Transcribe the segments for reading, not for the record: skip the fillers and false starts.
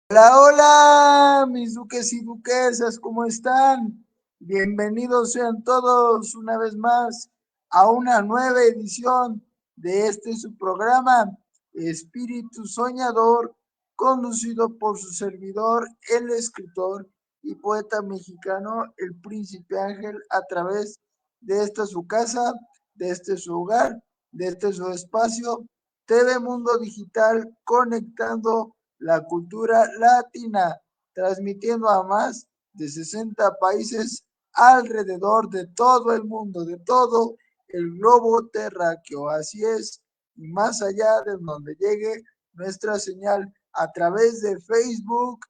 Hola, hola, mis duques y duquesas, ¿cómo están? Bienvenidos sean todos una vez más a una nueva edición de su programa, Espíritu Soñador, conducido por su servidor, el escritor y poeta mexicano, el Príncipe Ángel, a través de esta su casa, de este su hogar, de este su espacio, TV Mundo Digital, conectando la cultura latina, transmitiendo a más de 60 países alrededor de todo el mundo, de todo el globo terráqueo. Así es, y más allá de donde llegue nuestra señal a través de Facebook,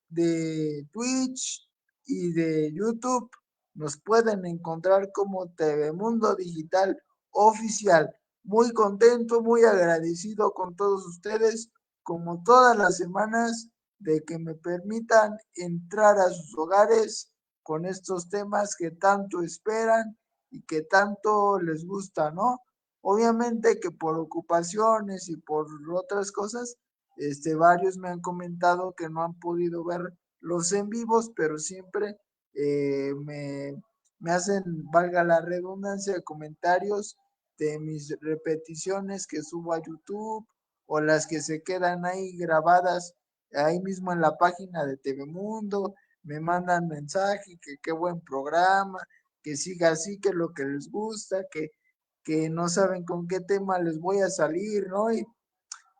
de Twitch y de YouTube. Nos pueden encontrar como TV Mundo Digital Oficial. Muy contento, muy agradecido con todos ustedes, como todas las semanas, de que me permitan entrar a sus hogares con estos temas que tanto esperan y que tanto les gusta, ¿no? Obviamente que por ocupaciones y por otras cosas, varios me han comentado que no han podido ver los en vivos, pero siempre me hacen, valga la redundancia, comentarios de mis repeticiones que subo a YouTube o las que se quedan ahí grabadas ahí mismo en la página de TV Mundo. Me mandan mensaje que qué buen programa, que siga así, que lo que les gusta, que no saben con qué tema les voy a salir, ¿no? Y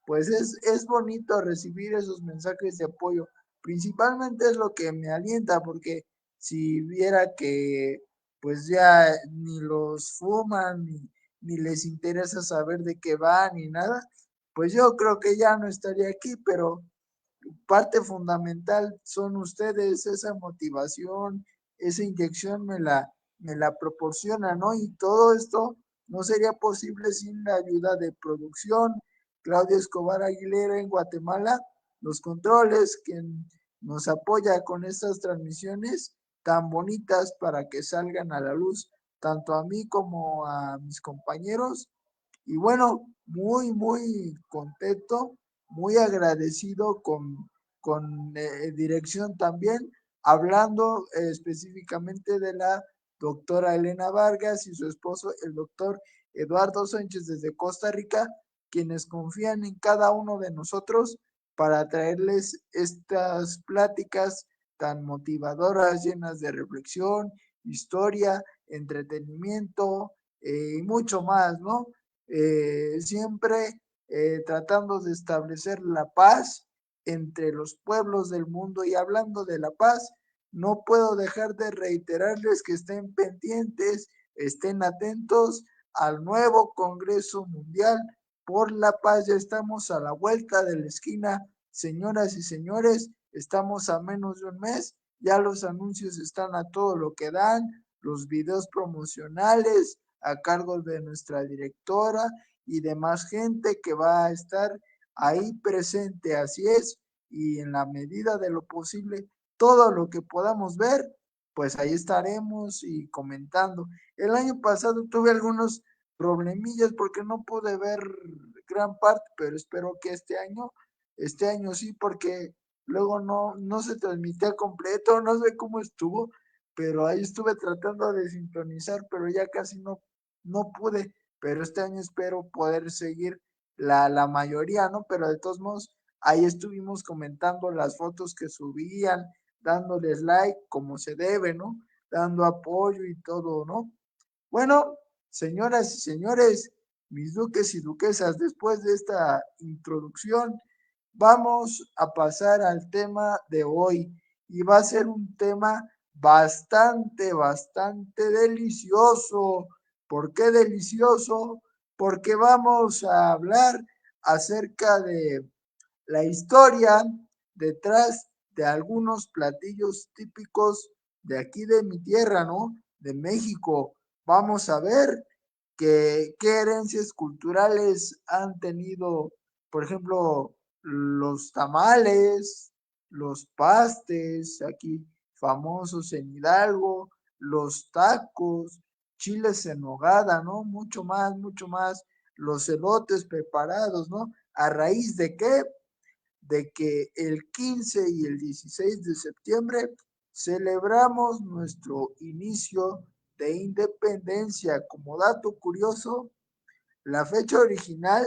pues es bonito recibir esos mensajes de apoyo. Principalmente es lo que me alienta, porque si viera que pues ya ni los fuman, ni les interesa saber de qué van, ni nada, pues yo creo que ya no estaría aquí, pero parte fundamental son ustedes, esa motivación, esa inyección me la proporciona, ¿no? Y todo esto no sería posible sin la ayuda de producción. Claudia Escobar Aguilera en Guatemala, los controles, quien nos apoya con estas transmisiones tan bonitas para que salgan a la luz, tanto a mí como a mis compañeros. Y bueno, muy, muy contento, muy agradecido con dirección también, hablando específicamente de la doctora Elena Vargas y su esposo, el doctor Eduardo Sánchez desde Costa Rica, quienes confían en cada uno de nosotros para traerles estas pláticas tan motivadoras, llenas de reflexión, historia, entretenimiento y mucho más, ¿no? Siempre tratando de establecer la paz entre los pueblos del mundo. Y hablando de la paz, no puedo dejar de reiterarles que estén pendientes, estén atentos al nuevo Congreso Mundial por la Paz. Ya estamos a la vuelta de la esquina, señoras y señores, estamos a menos de un mes, ya los anuncios están a todo lo que dan, los videos promocionales a cargo de nuestra directora y demás gente que va a estar ahí presente. Así es, y en la medida de lo posible, todo lo que podamos ver, pues ahí estaremos y comentando. El año pasado tuve algunos problemillas porque no pude ver gran parte, pero espero que este año sí, porque luego no se transmitía completo, no sé cómo estuvo, pero ahí estuve tratando de sintonizar, pero ya casi no pude, pero este año espero poder seguir la mayoría, ¿no? Pero de todos modos, ahí estuvimos comentando las fotos que subían, dándoles like como se debe, ¿no? Dando apoyo y todo, ¿no? Bueno, señoras y señores, mis duques y duquesas, después de esta introducción, vamos a pasar al tema de hoy. Y va a ser un tema bastante delicioso. ¿Por qué delicioso? Porque vamos a hablar acerca de la historia detrás de algunos platillos típicos de aquí de mi tierra, ¿no? De México. Vamos a ver qué herencias culturales han tenido, por ejemplo, los tamales, los pastes, aquí famosos en Hidalgo, los tacos, chiles en nogada, ¿no? Mucho más, los elotes preparados, ¿no? ¿A raíz de qué? de que el 15 y el 16 de septiembre celebramos nuestro inicio de independencia. Como dato curioso, la fecha original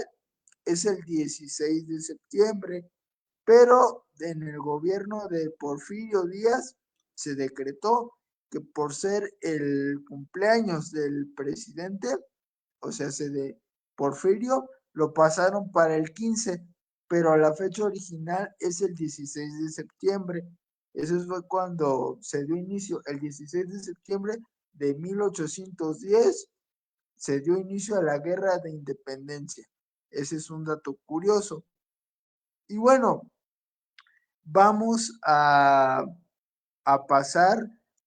es el 16 de septiembre, pero en el gobierno de Porfirio Díaz se decretó que por ser el cumpleaños del presidente, o sea, de Porfirio, lo pasaron para el 15, pero la fecha original es el 16 de septiembre. Eso fue cuando se dio inicio, el 16 de septiembre de 1810, se dio inicio a la Guerra de Independencia. Ese es un dato curioso. Y bueno, vamos a pasar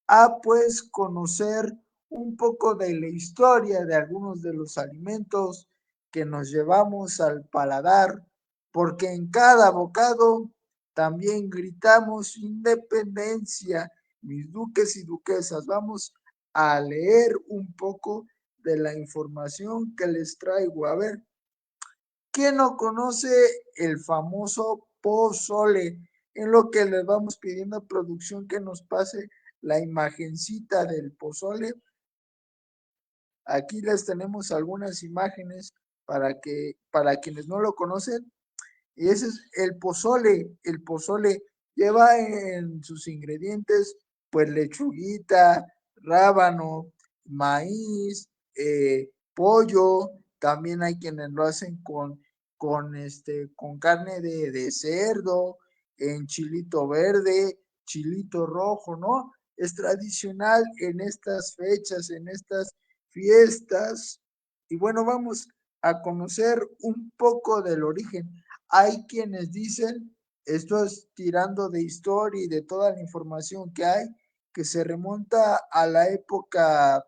a pues conocer un poco de la historia de algunos de los alimentos que nos llevamos al paladar, porque en cada bocado también gritamos independencia, mis duques y duquesas. Vamos a leer un poco de la información que les traigo. A ver, ¿quién no conoce el famoso pozole? En lo que les vamos pidiendo a producción que nos pase la imagencita del pozole. Aquí les tenemos algunas imágenes para quienes no lo conocen. Y ese es el pozole. El pozole lleva en sus ingredientes pues lechuguita, rábano, maíz, pollo. También hay quienes lo hacen con carne de cerdo, en chilito verde, chilito rojo, ¿no? Es tradicional en estas fechas, en estas fiestas. Y bueno, vamos a conocer un poco del origen. Hay quienes dicen, esto es tirando de historia y de toda la información que hay, que se remonta a la época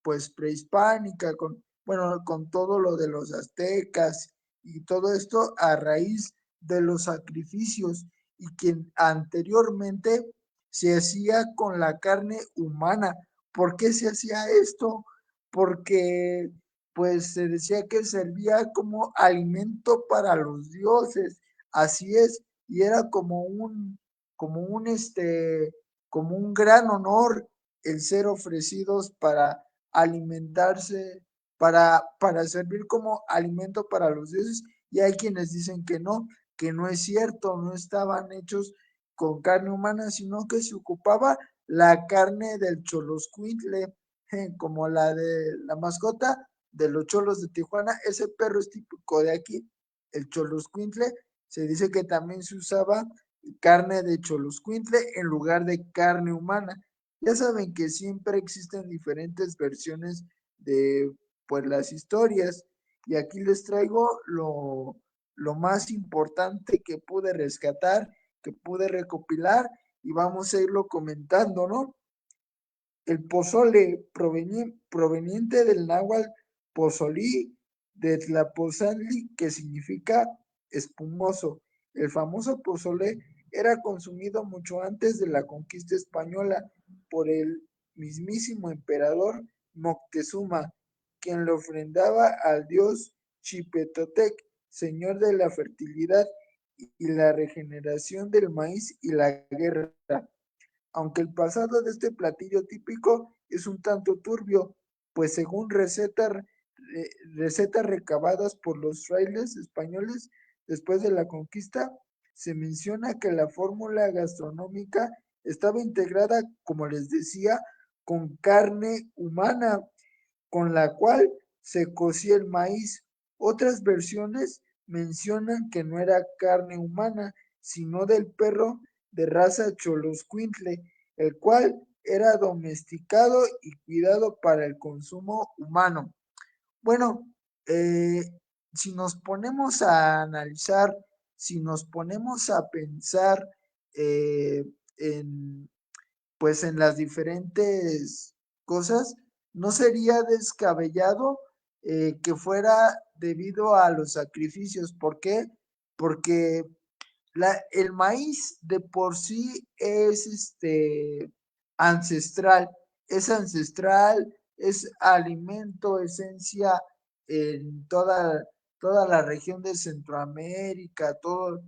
pues prehispánica, con todo lo de los aztecas y todo esto a raíz de los sacrificios y que anteriormente se hacía con la carne humana. ¿Por qué se hacía esto? Porque pues se decía que servía como alimento para los dioses, así es, y era como un, como un gran honor el ser ofrecidos para alimentarse, para servir como alimento para los dioses, y hay quienes dicen que no es cierto, no estaban hechos con carne humana, sino que se ocupaba la carne del choloscuintle, como la de la mascota de los cholos de Tijuana. Ese perro es típico de aquí, el choloscuintle. Se dice que también se usaba carne de choloscuintle en lugar de carne humana. Ya saben que siempre existen diferentes versiones de pues las historias, y aquí les traigo lo más importante que pude rescatar, que pude recopilar, y vamos a irlo comentando, ¿no? El pozole proveniente del náhuatl pozolí de Tlapozantli, que significa espumoso. El famoso pozole era consumido mucho antes de la conquista española por el mismísimo emperador Moctezuma, quien le ofrendaba al dios Chipetotec, señor de la fertilidad y la regeneración del maíz y la guerra. Aunque el pasado de este platillo típico es un tanto turbio, pues según recetas recabadas por los frailes españoles después de la conquista, se menciona que la fórmula gastronómica estaba integrada, como les decía, con carne humana, con la cual se cocía el maíz. Otras versiones mencionan que no era carne humana, sino del perro de raza choloscuintle, el cual era domesticado y cuidado para el consumo humano. Bueno, eh, si nos ponemos a analizar, si nos ponemos a pensar eh, en, pues en las diferentes cosas, no sería descabellado que fuera debido a los sacrificios. ¿Por qué? Porque el maíz de por sí es ancestral, es alimento, esencia en toda la región de Centroamérica, todo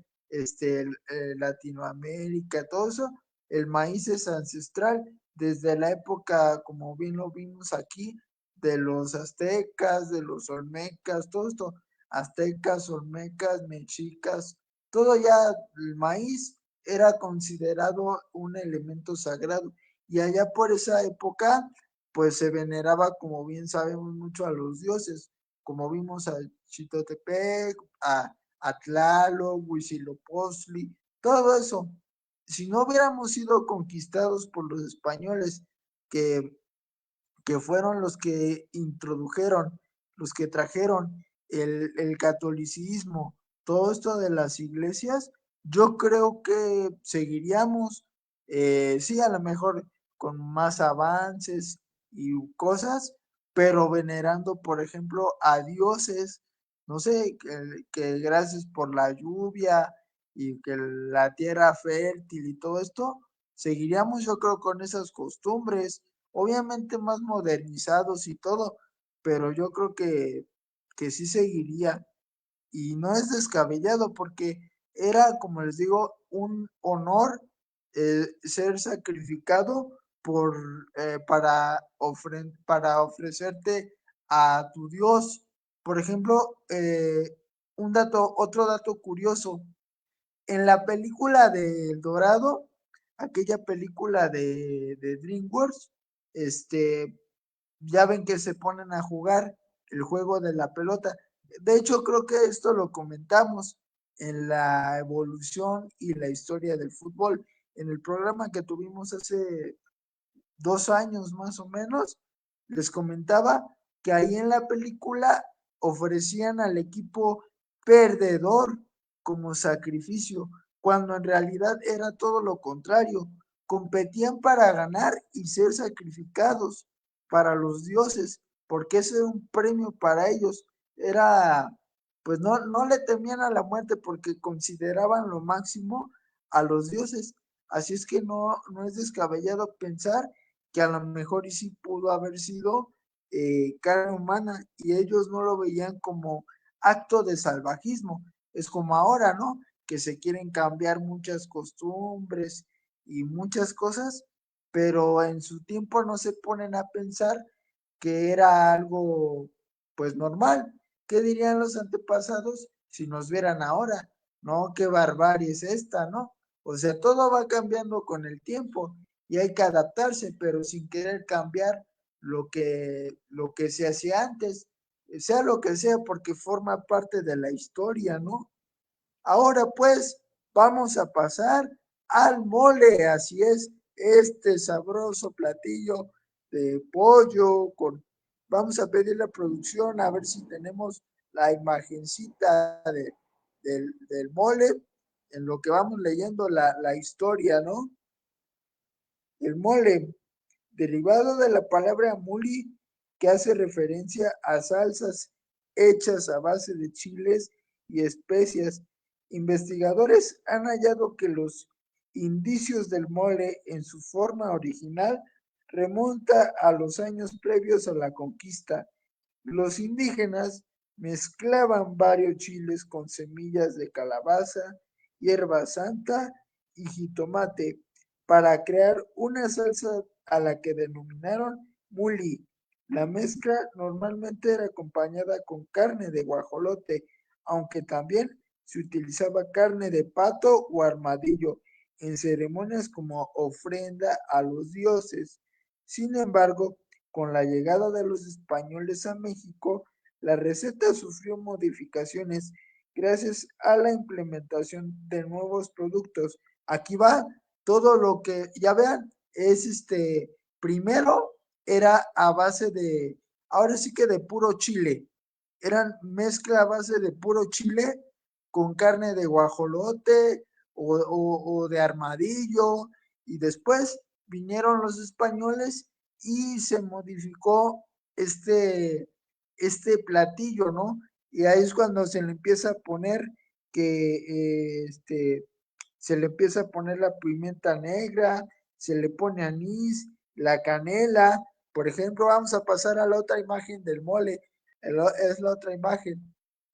Latinoamérica, todo eso, el maíz es ancestral desde la época, como bien lo vimos aquí, de los aztecas, de los olmecas, todo esto, aztecas, olmecas, mexicas, todo ya, el maíz era considerado un elemento sagrado y allá por esa época pues se veneraba, como bien sabemos, mucho a los dioses, como vimos a Chitotepec, a Tlaloc, Huitzilopochtli, todo eso. Si no hubiéramos sido conquistados por los españoles, que que fueron los que introdujeron, los que trajeron el catolicismo, todo esto de las iglesias, yo creo que seguiríamos, sí, a lo mejor con más avances y cosas, pero venerando, por ejemplo, a dioses, no sé, que gracias por la lluvia y que la tierra fértil y todo esto, seguiríamos yo creo con esas costumbres, obviamente más modernizados y todo, pero yo creo que sí seguiría y no es descabellado porque era, como les digo, un honor ser sacrificado por, para ofrecerte a tu Dios. Por ejemplo, otro dato curioso, en la película de El Dorado, aquella película de DreamWorks, este, ya ven que se ponen a jugar el juego de la pelota. De hecho, creo que esto lo comentamos en la evolución y la historia del fútbol, en el programa que tuvimos hace 2 años más o menos, les comentaba que ahí en la película ofrecían al equipo perdedor como sacrificio, cuando en realidad era todo lo contrario. Competían para ganar y ser sacrificados para los dioses, porque ese era un premio para ellos. Era, pues no le temían a la muerte porque consideraban lo máximo a los dioses. Así es que no es descabellado pensar que a lo mejor y sí pudo haber sido carne humana y ellos no lo veían como acto de salvajismo. Es como ahora, ¿no? Que se quieren cambiar muchas costumbres y muchas cosas, pero en su tiempo no se ponen a pensar que era algo pues normal. ¿Qué dirían los antepasados si nos vieran ahora? No, qué barbarie es esta, ¿no? O sea, todo va cambiando con el tiempo y hay que adaptarse, pero sin querer cambiar lo que se hacía antes, sea lo que sea, porque forma parte de la historia, ¿no? Ahora pues vamos a pasar al mole, así es, este sabroso platillo de pollo con... Vamos a pedir la producción a ver si tenemos la imagencita del mole, en lo que vamos leyendo la historia, ¿no? El mole, derivado de la palabra muli, que hace referencia a salsas hechas a base de chiles y especias. Investigadores han hallado que los indicios del mole en su forma original remonta a los años previos a la conquista. Los indígenas mezclaban varios chiles con semillas de calabaza, hierba santa y jitomate para crear una salsa a la que denominaron muli. La mezcla normalmente era acompañada con carne de guajolote, aunque también se utilizaba carne de pato o armadillo en ceremonias como ofrenda a los dioses. Sin embargo, con la llegada de los españoles a México, la receta sufrió modificaciones gracias a la implementación de nuevos productos. Aquí va todo lo que, ya vean, es primero era a base de, ahora sí que de puro chile, eran mezcla a base de puro chile con carne de guajolote o de armadillo, y después vinieron los españoles y se modificó este, este platillo, ¿no? Y ahí es cuando se le empieza a poner que se le empieza a poner la pimienta negra, se le pone anís, la canela. Por ejemplo, vamos a pasar a la otra imagen del mole, es la otra imagen.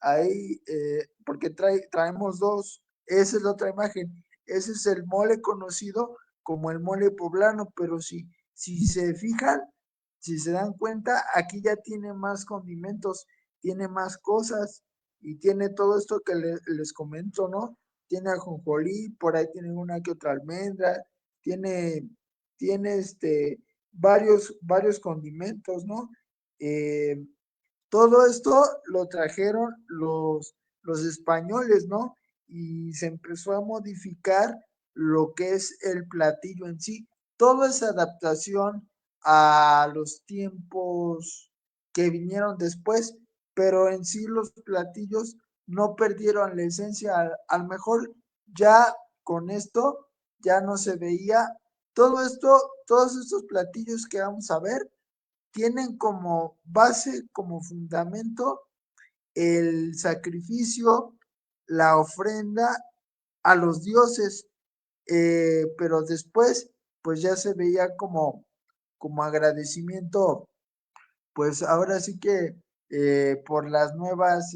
Ahí, porque traemos dos. esa es la otra imagen. Ese es el mole conocido como el mole poblano, pero si se fijan, si se dan cuenta, aquí ya tiene más condimentos, tiene más cosas y tiene todo esto que les comento, ¿no? Tiene ajonjolí, por ahí tiene una que otra almendra, tiene, tiene varios condimentos, ¿no? Eh, todo esto lo trajeron los españoles, ¿no? Y se empezó a modificar lo que es el platillo en sí. Todo es adaptación a los tiempos que vinieron después, pero en sí los platillos no perdieron la esencia. Al mejor ya con esto ya no se veía todo esto, todos estos platillos que vamos a ver tienen como base, como fundamento, el sacrificio, la ofrenda a los dioses, pero después, pues ya se veía como agradecimiento, pues ahora sí que por las nuevas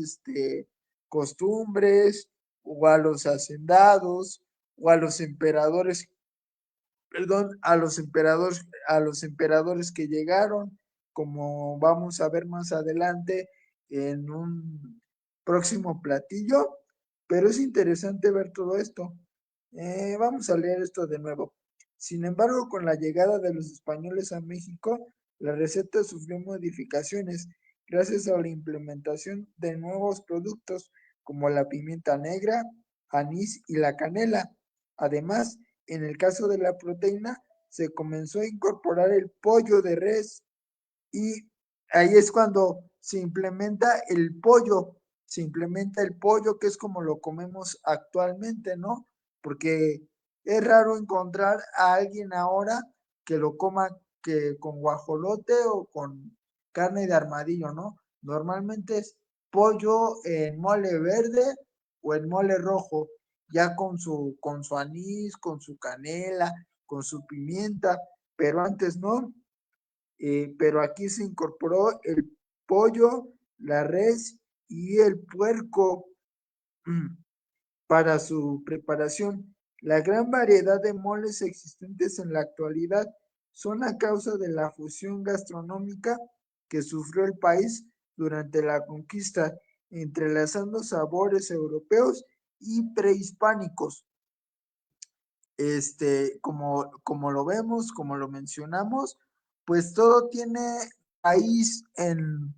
costumbres, o a los hacendados, o a los emperadores, perdón, a los emperadores que llegaron, como vamos a ver más adelante en un próximo platillo, pero es interesante ver todo esto. Vamos a leer esto de nuevo. Sin embargo, con la llegada de los españoles a México, la receta sufrió modificaciones gracias a la implementación de nuevos productos como la pimienta negra, anís y la canela. Además, en el caso de la proteína, se comenzó a incorporar el pollo de res y ahí es cuando se implementa el pollo que es como lo comemos actualmente, ¿no? Porque es raro encontrar a alguien ahora que lo coma que con guajolote o con carne de armadillo, ¿no? Normalmente es pollo en mole verde o en mole rojo, ya con su anís, con su canela, con su pimienta, pero antes no. Pero aquí se incorporó el pollo, la res y el puerco para su preparación. La gran variedad de moles existentes en la actualidad son a causa de la fusión gastronómica que sufrió el país durante la conquista, entrelazando sabores europeos y prehispánicos. Como lo vemos, como lo mencionamos, pues todo tiene país en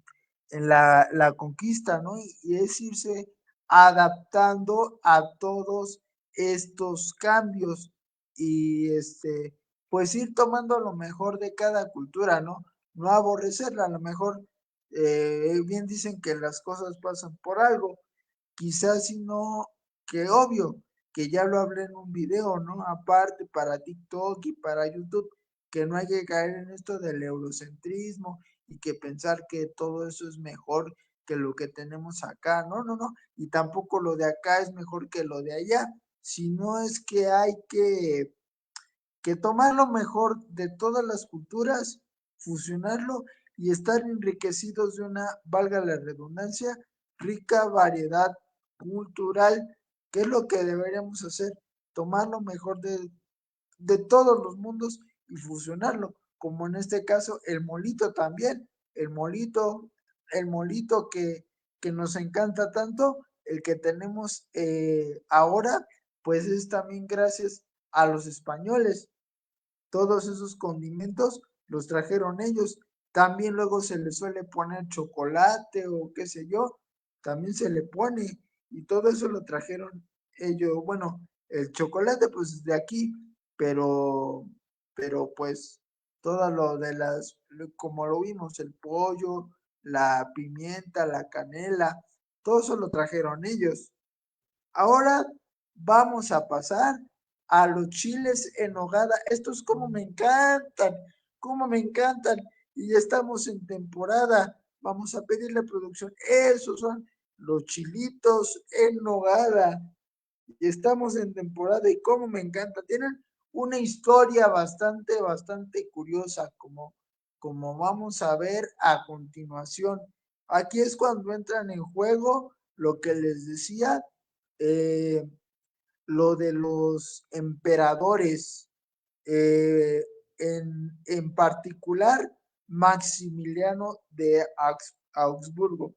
la conquista, ¿no? Y es irse adaptando a todos estos cambios y pues ir tomando lo mejor de cada cultura, ¿no? No aborrecerla, a lo mejor bien dicen que las cosas pasan por algo, quizás sino que obvio, que ya lo hablé en un video, ¿no? Aparte para TikTok y para YouTube, que no hay que caer en esto del eurocentrismo y que pensar que todo eso es mejor que lo que tenemos acá, no, no, no, y tampoco lo de acá es mejor que lo de allá, sino es que hay que tomar lo mejor de todas las culturas, fusionarlo y estar enriquecidos de una, valga la redundancia, rica variedad cultural, que es lo que deberíamos hacer, tomar lo mejor de todos los mundos y fusionarlo, como en este caso el molito también, el molito, el molito que nos encanta tanto, el que tenemos ahora, pues es también gracias a los españoles. Todos esos condimentos los trajeron ellos. También luego se le suele poner chocolate o qué sé yo, también se le pone y todo eso lo trajeron ellos. Bueno, el chocolate pues es de aquí, pero, pero pues todo lo de como lo vimos, el pollo, la pimienta, la canela, todo eso lo trajeron ellos. Ahora vamos a pasar a los chiles en nogada. Estos como me encantan. Y ya estamos en temporada. Vamos a pedirle producción. Esos son los chilitos en nogada. Y estamos en temporada y como me encanta. Tienen una historia bastante curiosa, como vamos a ver a continuación. Aquí es cuando entran en juego lo que les decía, eh, lo de los emperadores, eh, en particular Maximiliano de Augsburgo.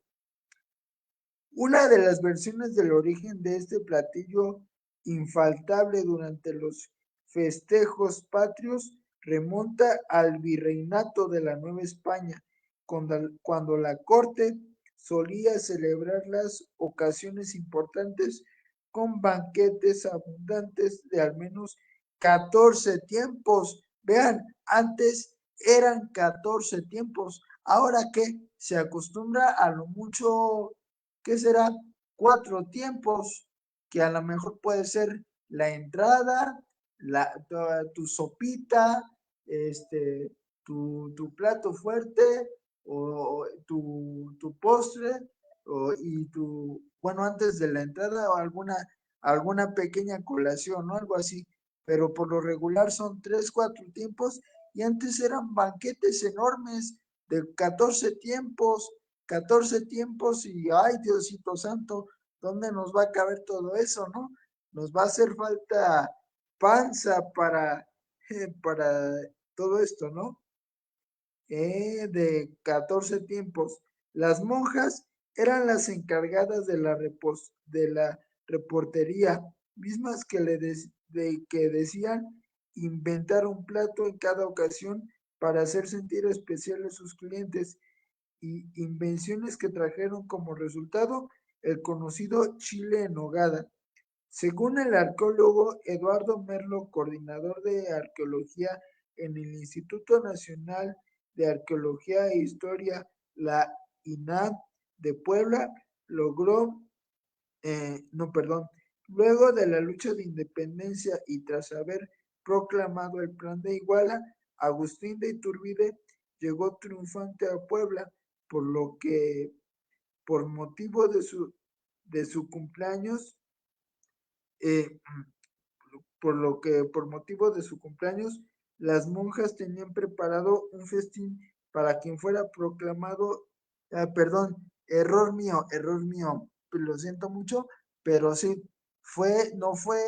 Una de las versiones del origen de este platillo infaltable durante los festejos patrios remonta al virreinato de la Nueva España, cuando la corte solía celebrar las ocasiones importantes con banquetes abundantes de al menos 14 tiempos. Vean, antes eran 14 tiempos. Ahora que se acostumbra a lo mucho, ¿qué será? 4 tiempos, que a lo mejor puede ser la entrada, tu sopita, tu plato fuerte, o tu postre, y bueno, antes de la entrada, o alguna pequeña colación, ¿no? Algo así. Pero por lo regular son 3, 4 tiempos, y antes eran banquetes enormes de 14 tiempos. 14 tiempos y, ay, Diosito Santo, ¿dónde nos va a caber todo eso, no? Nos va a hacer falta panza para todo esto, ¿no? De 14 tiempos. Las monjas eran las encargadas de la reportería, mismas que decían inventar un plato en cada ocasión para hacer sentir especiales a sus clientes, y invenciones que trajeron como resultado el conocido chile en nogada. Según el arqueólogo Eduardo Merlo, coordinador de arqueología en el Instituto Nacional de Arqueología e Historia, la INAH de Puebla, logró, no, perdón, luego de la lucha de independencia y tras haber proclamado el Plan de Iguala, Agustín de Iturbide llegó triunfante a Puebla, por lo que por motivo de su cumpleaños, eh, por motivo de su cumpleaños, las monjas tenían preparado un festín para quien fuera proclamado, perdón, error mío, lo siento mucho, pero sí, no fue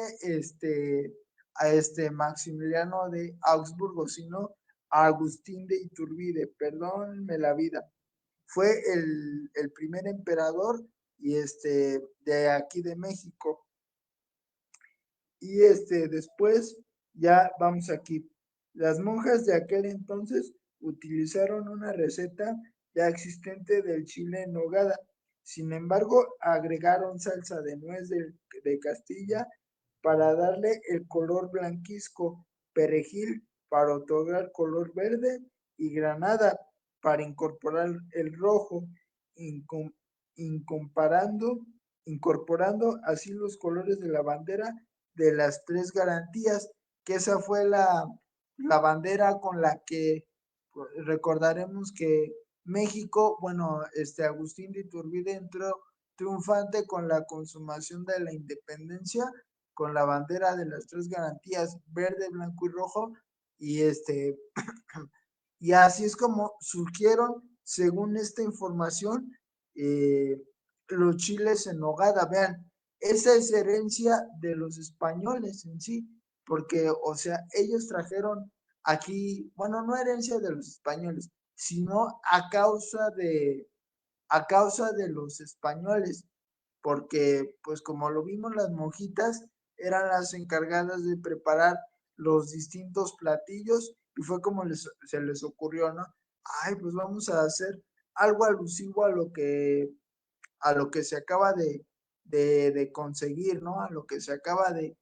a Maximiliano de Augsburgo, sino a Agustín de Iturbide, perdónenme la vida. Fue el primer emperador, y de aquí de México. Y después, ya vamos aquí. Las monjas de aquel entonces utilizaron una receta ya existente del chile en nogada. Sin embargo, agregaron salsa de nuez de Castilla para darle el color blanquizco, perejil para otorgar color verde, y granada para incorporar el rojo, incomparando, incorporando así los colores de la bandera de las tres garantías, que esa fue la bandera con la que recordaremos que México, bueno, Agustín de Iturbide entró triunfante con la consumación de la independencia, con la bandera de las tres garantías, verde, blanco y rojo, y y así es como surgieron, según esta información, eh, los chiles en nogada. Vean, esa es herencia de los españoles en sí, porque, o sea, ellos trajeron aquí, bueno, no herencia de los españoles, sino a causa de los españoles, porque pues como lo vimos, las monjitas eran las encargadas de preparar los distintos platillos, y fue como se les ocurrió, ¿no? Ay, pues vamos a hacer algo alusivo a lo que se acaba de conseguir, ¿no? A lo que se acaba de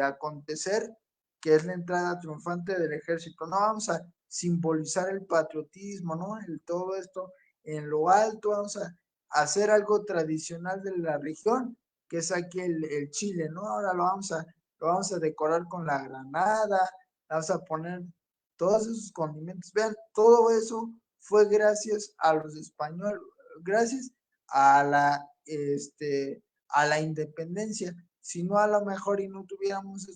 acontecer, que es la entrada triunfante del ejército. No, vamos a simbolizar el patriotismo, ¿no? Todo esto en lo alto, vamos a hacer algo tradicional de la región, que es aquí el chile, ¿no? Ahora lo vamos a decorar con la granada, vamos a poner todos esos condimentos. Vean, todo eso fue gracias a los españoles, gracias a la independencia. Si no, a lo mejor y no tuviéramos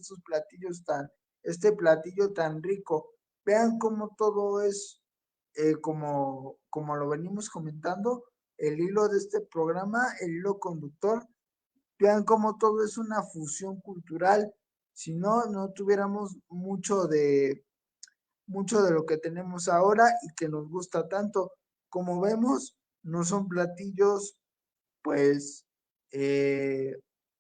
este platillo tan rico. Vean cómo todo es, como lo venimos comentando, el hilo de este programa, el hilo conductor Vean cómo todo es una fusión cultural. Si no, no tuviéramos mucho de lo que tenemos ahora y que nos gusta tanto. Como vemos, no son platillos, pues, eh,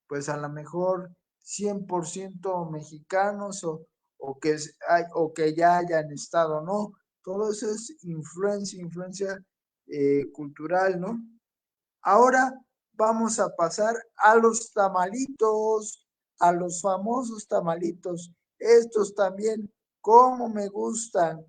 pues a lo mejor 100% mexicanos o que ya hayan estado, ¿no? Todo eso es influencia cultural, ¿no? Ahora vamos a pasar a los tamalitos, a los famosos tamalitos. Estos también, cómo me gustan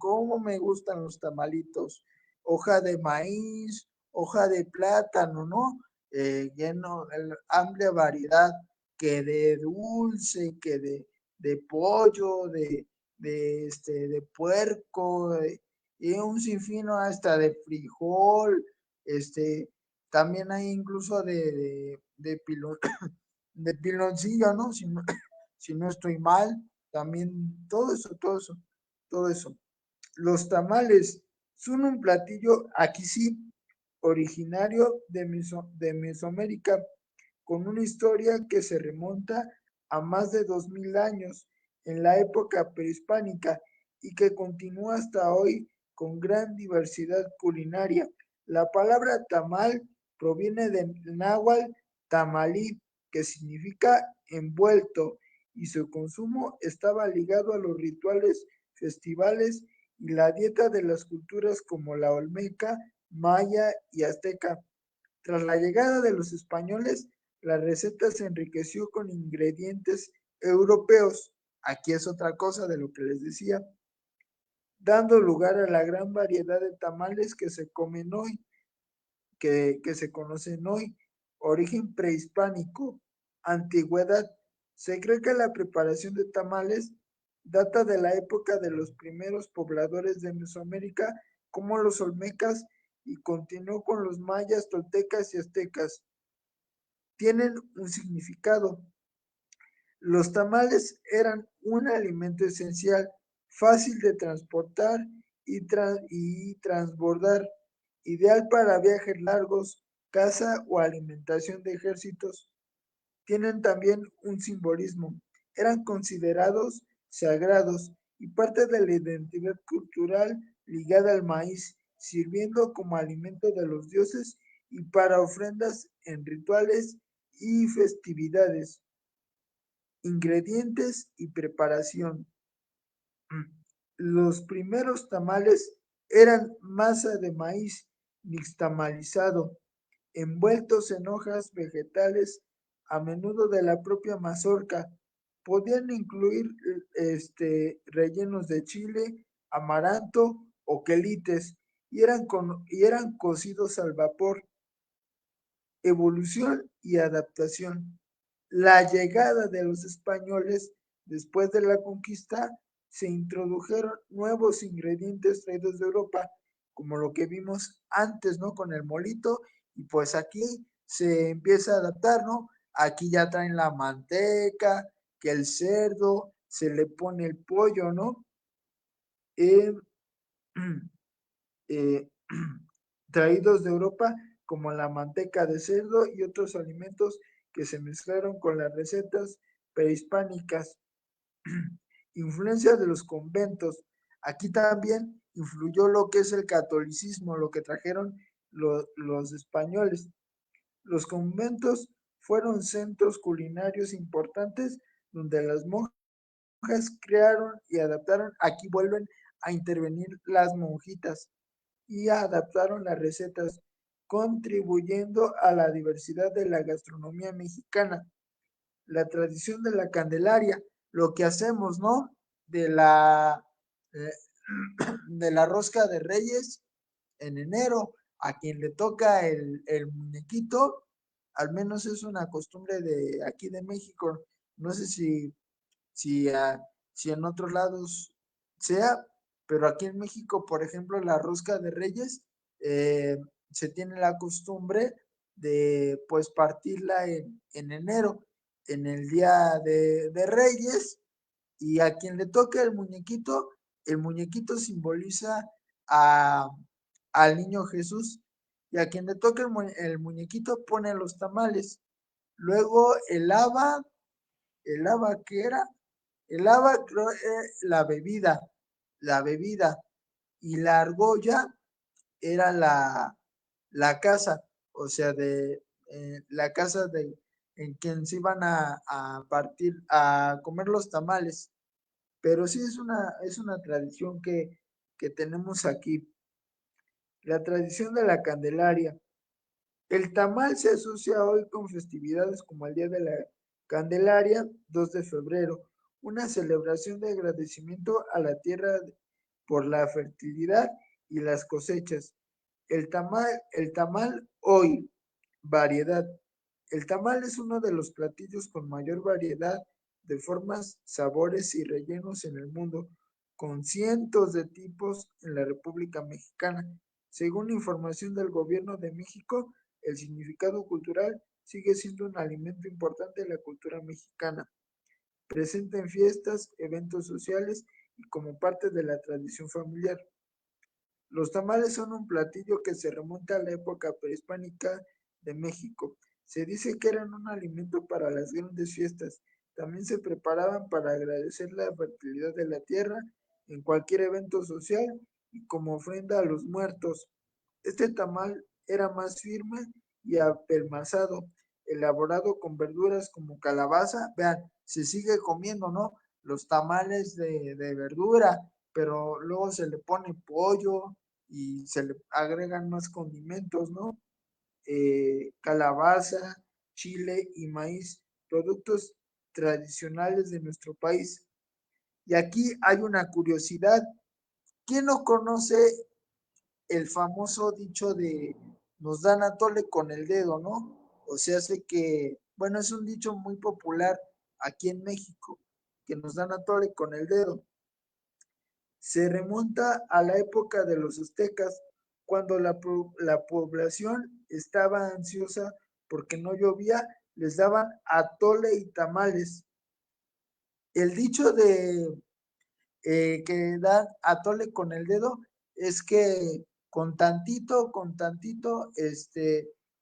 los tamalitos. Hoja de maíz, hoja de plátano, ¿no? Lleno, amplia variedad, que de dulce, de pollo, de puerco, y un sinfín hasta de frijol, este, también hay incluso de piloncillo, ¿no? Si no estoy mal, también todo eso. Los tamales son un platillo, aquí sí, originario de Mesoamérica, con una historia que se remonta a más de 2000 años en la época prehispánica y que continúa hasta hoy con gran diversidad culinaria. La palabra tamal proviene del náhuatl tamalí, que significa envuelto, y su consumo estaba ligado a los rituales festivales y la dieta de las culturas como la olmeca, maya y azteca. Tras la llegada de los españoles, la receta se enriqueció con ingredientes europeos. Aquí es otra cosa de lo que les decía, dando lugar a la gran variedad de tamales que se comen hoy, que se conocen hoy. Origen prehispánico, antigüedad. Se cree que la preparación de tamales data de la época de los primeros pobladores de Mesoamérica, como los olmecas, y continuó con los mayas, toltecas y aztecas. Tienen un significado. Los tamales eran un alimento esencial, fácil de transportar y transbordar, ideal para viajes largos, caza o alimentación de ejércitos. Tienen también un simbolismo. Eran considerados sagrados y parte de la identidad cultural ligada al maíz, sirviendo como alimento de los dioses y para ofrendas en rituales y festividades. Ingredientes y preparación. Los primeros tamales eran masa de maíz nixtamalizado, envueltos en hojas vegetales, a menudo de la propia mazorca. Podían incluir rellenos de chile, amaranto o quelites y eran cocidos al vapor. Evolución y adaptación. La llegada de los españoles después de la conquista, se introdujeron nuevos ingredientes traídos de Europa, como lo que vimos antes, ¿no? Con el molito, y pues aquí se empieza a adaptar, ¿no? Aquí ya traen la manteca, que el cerdo, se le pone el pollo, ¿no? Eh, eh, traídos de Europa, como la manteca de cerdo y otros alimentos que se mezclaron con las recetas prehispánicas. Influencia de los conventos. Aquí también influyó lo que es el catolicismo, lo que trajeron los españoles. Los conventos fueron centros culinarios importantes donde las monjas crearon y adaptaron. Aquí vuelven a intervenir las monjitas y adaptaron las recetas, contribuyendo a la diversidad de la gastronomía mexicana. La tradición de la Candelaria, lo que hacemos, ¿no? De la, eh, de la rosca de Reyes en enero, a quien le toca el muñequito, al menos es una costumbre de aquí de México. No sé si, si en otros lados sea, pero aquí en México, por ejemplo, la rosca de Reyes, eh, se tiene la costumbre de pues partirla en enero, en el día de Reyes, y a quien le toque el muñequito simboliza a, al niño Jesús, y a quien le toque el muñequito pone los tamales. Luego el haba, ¿qué era? El haba, creo, la bebida, y la argolla era la casa, o sea, la casa en quien se iban a partir, a comer los tamales. Pero sí es una tradición que tenemos aquí. La tradición de la Candelaria. El tamal se asocia hoy con festividades como el Día de la Candelaria, 2 de febrero, una celebración de agradecimiento a la tierra por la fertilidad y las cosechas. El tamal hoy, variedad. El tamal es uno de los platillos con mayor variedad de formas, sabores y rellenos en el mundo, con cientos de tipos en la República Mexicana. Según información del Gobierno de México, el significado cultural sigue siendo un alimento importante de la cultura mexicana, presente en fiestas, eventos sociales y como parte de la tradición familiar. Los tamales son un platillo que se remonta a la época prehispánica de México. Se dice que eran un alimento para las grandes fiestas. También se preparaban para agradecer la fertilidad de la tierra en cualquier evento social y como ofrenda a los muertos. Este tamal era más firme y apelmazado, elaborado con verduras como calabaza. Vean, se sigue comiendo, ¿no? Los tamales de verdura, pero luego se le pone pollo y se le agregan más condimentos, ¿no? Calabaza, chile y maíz, productos tradicionales de nuestro país. Y aquí hay una curiosidad. ¿Quién no conoce el famoso dicho de nos dan atole con el dedo, ¿no? O sea, hace que, bueno, es un dicho muy popular aquí en México, que nos dan atole con el dedo. Se remonta a la época de los aztecas, cuando la población estaba ansiosa porque no llovía, les daban atole y tamales. El dicho de que dan atole con el dedo es que con tantito,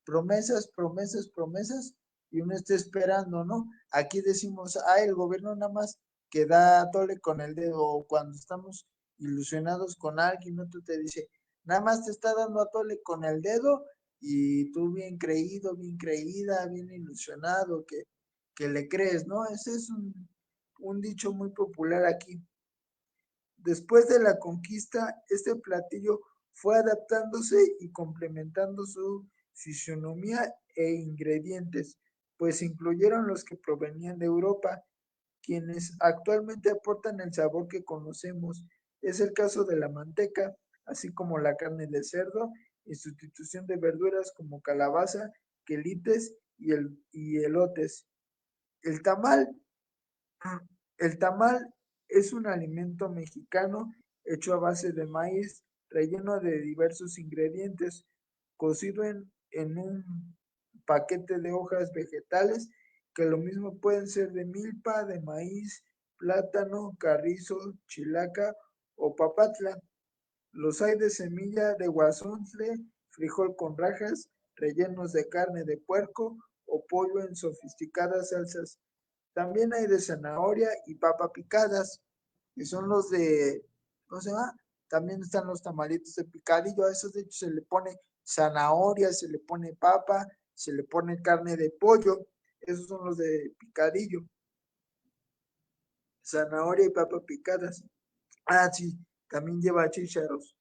promesas, promesas, promesas, y uno está esperando, ¿no? Aquí decimos, el gobierno nada más que da atole con el dedo, o cuando estamos ilusionados con alguien, otro te dice, nada más te está dando atole con el dedo, y tú bien creído, bien creída, bien ilusionado, que le crees, ¿no? Ese es un dicho muy popular aquí. Después de la conquista, este platillo fue adaptándose y complementando su fisonomía e ingredientes, pues incluyeron los que provenían de Europa, quienes actualmente aportan el sabor que conocemos. Es el caso de la manteca, así como la carne de cerdo, y sustitución de verduras como calabaza, quelites y elotes. El tamal el tamal es un alimento mexicano hecho a base de maíz, relleno de diversos ingredientes, cocido en un paquete de hojas vegetales, que lo mismo pueden ser de milpa, de maíz, plátano, carrizo, chilaca o papatla. Los hay de semilla de guasontle, frijol con rajas, rellenos de carne de puerco o pollo en sofisticadas salsas. También hay de zanahoria y papa picadas, que son los de, ¿cómo se llama? También están los tamalitos de picadillo. A esos de hecho se le pone zanahoria, se le pone papa, se le pone carne de pollo. Esos son los de picadillo. Zanahoria y papa picadas. Sí, también lleva chícharos,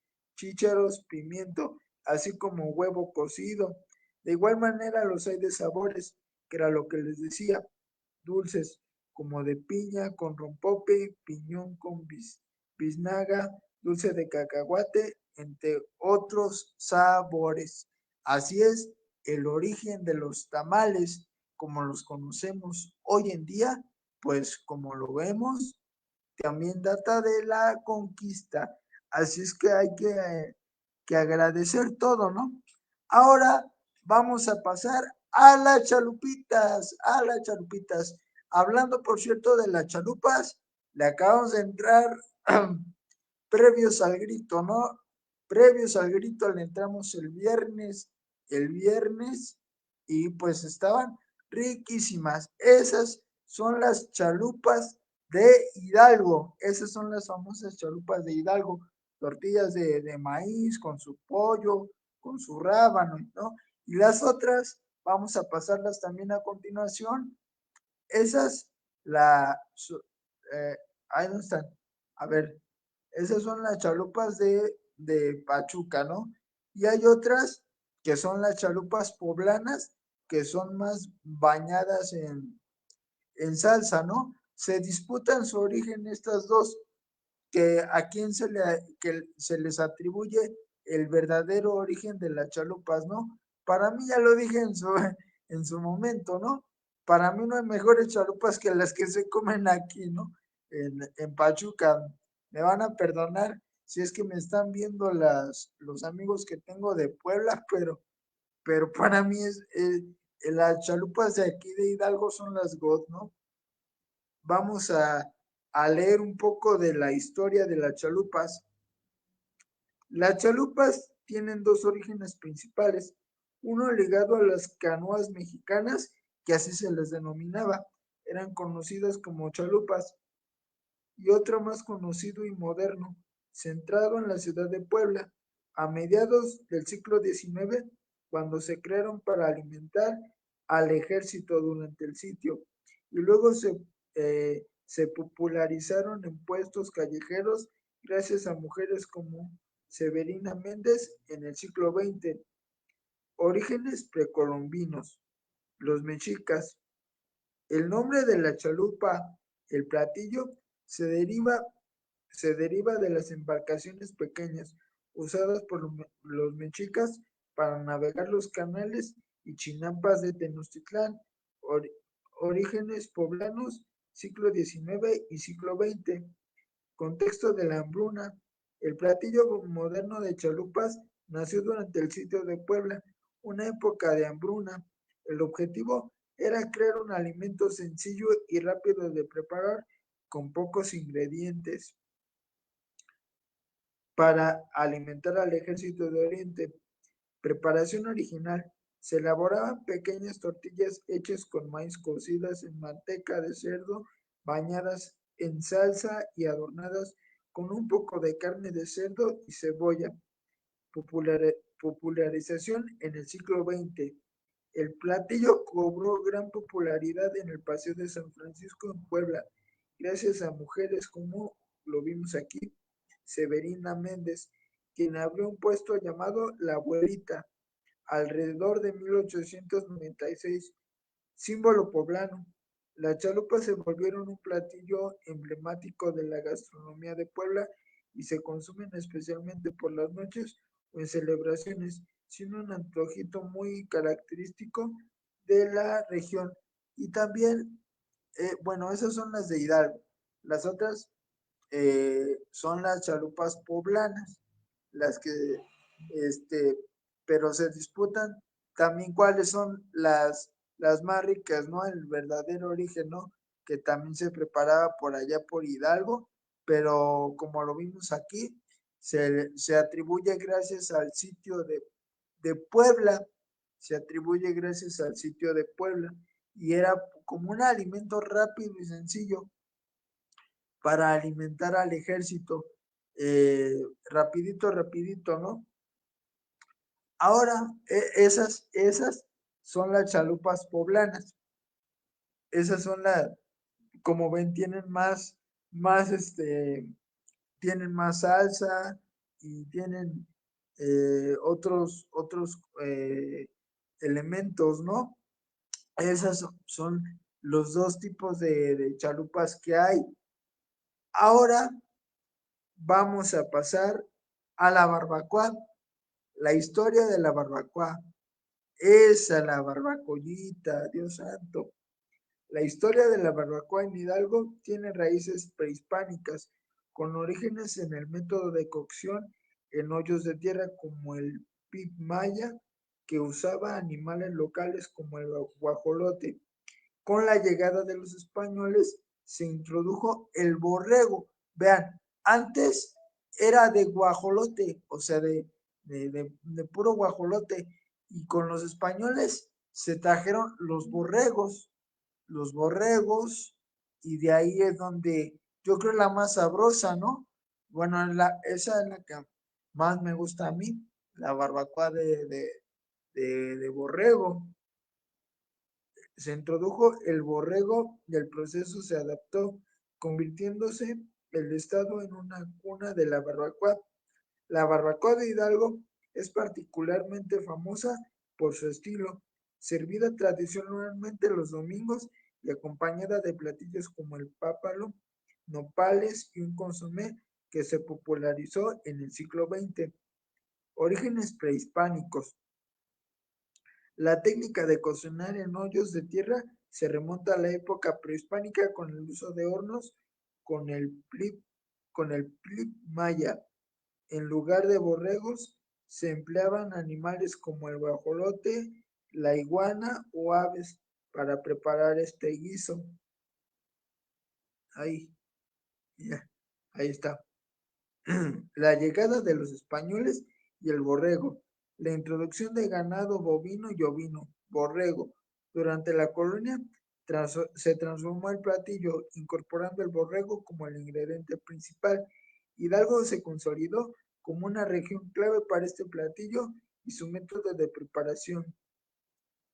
pimiento, así como huevo cocido. De igual manera los hay de sabores, que era lo que les decía, dulces, como de piña con rompope, piñón con biznaga, dulce de cacahuate, entre otros sabores. Así es, el origen de los tamales, como los conocemos hoy en día, pues como lo vemos, también data de la conquista. Así es que hay que agradecer todo, ¿no? Ahora vamos a pasar a las chalupitas, a las chalupitas. Hablando, por cierto, de las chalupas, le acabamos de entrar previos al grito, ¿no? Previos al grito le entramos el viernes, y pues estaban riquísimas. Esas son las chalupas de Hidalgo. Esas son las famosas chalupas de Hidalgo. Tortillas de maíz con su pollo, con su rábano, ¿no? Y las otras, vamos a pasarlas también a continuación. Esas, eh, ahí no están. A ver, esas son las chalupas de Pachuca, ¿no? Y hay otras que son las chalupas poblanas, que son más bañadas en salsa, ¿no? Se disputan su origen estas dos, que a quién que se les atribuye el verdadero origen de las chalupas, ¿no? Para mí ya lo dije en su momento, ¿no? Para mí no hay mejores chalupas que las que se comen aquí, ¿no? En Pachuca. Me van a perdonar si es que me están viendo los amigos que tengo de Puebla, pero para mí las chalupas de aquí de Hidalgo son las God, ¿no? Vamos a leer un poco de la historia de las chalupas. Las chalupas tienen dos orígenes principales, uno ligado a las canoas mexicanas, que así se les denominaba, eran conocidas como chalupas, y otro más conocido y moderno, centrado en la ciudad de Puebla, a mediados del siglo XIX, cuando se crearon para alimentar al ejército durante el sitio, y luego se popularizaron en puestos callejeros gracias a mujeres como Severina Méndez en el siglo XX. Orígenes precolombinos. Los mexicas. El nombre de la chalupa, el platillo, se deriva, se deriva de las embarcaciones pequeñas usadas por los mexicas para navegar los canales y chinampas de Tenochtitlán. Orígenes poblanos, siglo XIX y siglo XX. Contexto de la hambruna. El platillo moderno de chalupas nació durante el sitio de Puebla, una época de hambruna. El objetivo era crear un alimento sencillo y rápido de preparar con pocos ingredientes para alimentar al ejército de Oriente. Preparación original. Se elaboraban pequeñas tortillas hechas con maíz cocidas en manteca de cerdo, bañadas en salsa y adornadas con un poco de carne de cerdo y cebolla. Popularización en el siglo XX. El platillo cobró gran popularidad en el Paseo de San Francisco en Puebla, gracias a mujeres como lo vimos aquí, Severina Méndez, quien abrió un puesto llamado La Abuelita, alrededor de 1896, símbolo poblano. Las chalupas se volvieron un platillo emblemático de la gastronomía de Puebla y se consumen especialmente por las noches o en celebraciones, siendo un antojito muy característico de la región. Y también, bueno, esas son las de Hidalgo. Las otras son las chalupas poblanas, las que, este, pero se disputan también cuáles son las más ricas, ¿no? El verdadero origen, ¿no? Que también se preparaba por allá por Hidalgo, pero como lo vimos aquí, se atribuye gracias al sitio de Puebla, se atribuye gracias al sitio de Puebla, y era como un alimento rápido y sencillo para alimentar al ejército. Rapidito, rapidito, ¿no? Ahora, esas son las chalupas poblanas. Esas son las, como ven, tienen más salsa y tienen otros elementos, ¿no? Esas son los dos tipos de chalupas que hay. Ahora vamos a pasar a la barbacoa. La historia de la barbacoa. Esa, la barbacollita, Dios santo. La historia de la barbacoa en Hidalgo tiene raíces prehispánicas, con orígenes en el método de cocción en hoyos de tierra como el pit maya, que usaba animales locales como el guajolote. Con la llegada de los españoles se introdujo el borrego. Vean, antes era de guajolote, o sea, de puro guajolote, y con los españoles se trajeron los borregos, y de ahí es donde yo creo la más sabrosa, ¿no? Bueno, esa es la que más me gusta a mí, la barbacoa de borrego. Se introdujo el borrego y el proceso se adaptó, convirtiéndose el estado en una cuna de la barbacoa. La barbacoa de Hidalgo es particularmente famosa por su estilo, servida tradicionalmente los domingos y acompañada de platillos como el pápalo, nopales y un consomé que se popularizó en el siglo XX. Orígenes prehispánicos. La técnica de cocinar en hoyos de tierra se remonta a la época prehispánica con el uso de hornos con el plip maya. En lugar de borregos, se empleaban animales como el guajolote, la iguana o aves para preparar este guiso. Ahí, ya, ahí está. La llegada de los españoles y el borrego. La introducción de ganado bovino y ovino, borrego. Durante la colonia se transformó el platillo, incorporando el borrego como el ingrediente principal. Hidalgo se consolidó como una región clave para este platillo y su método de preparación.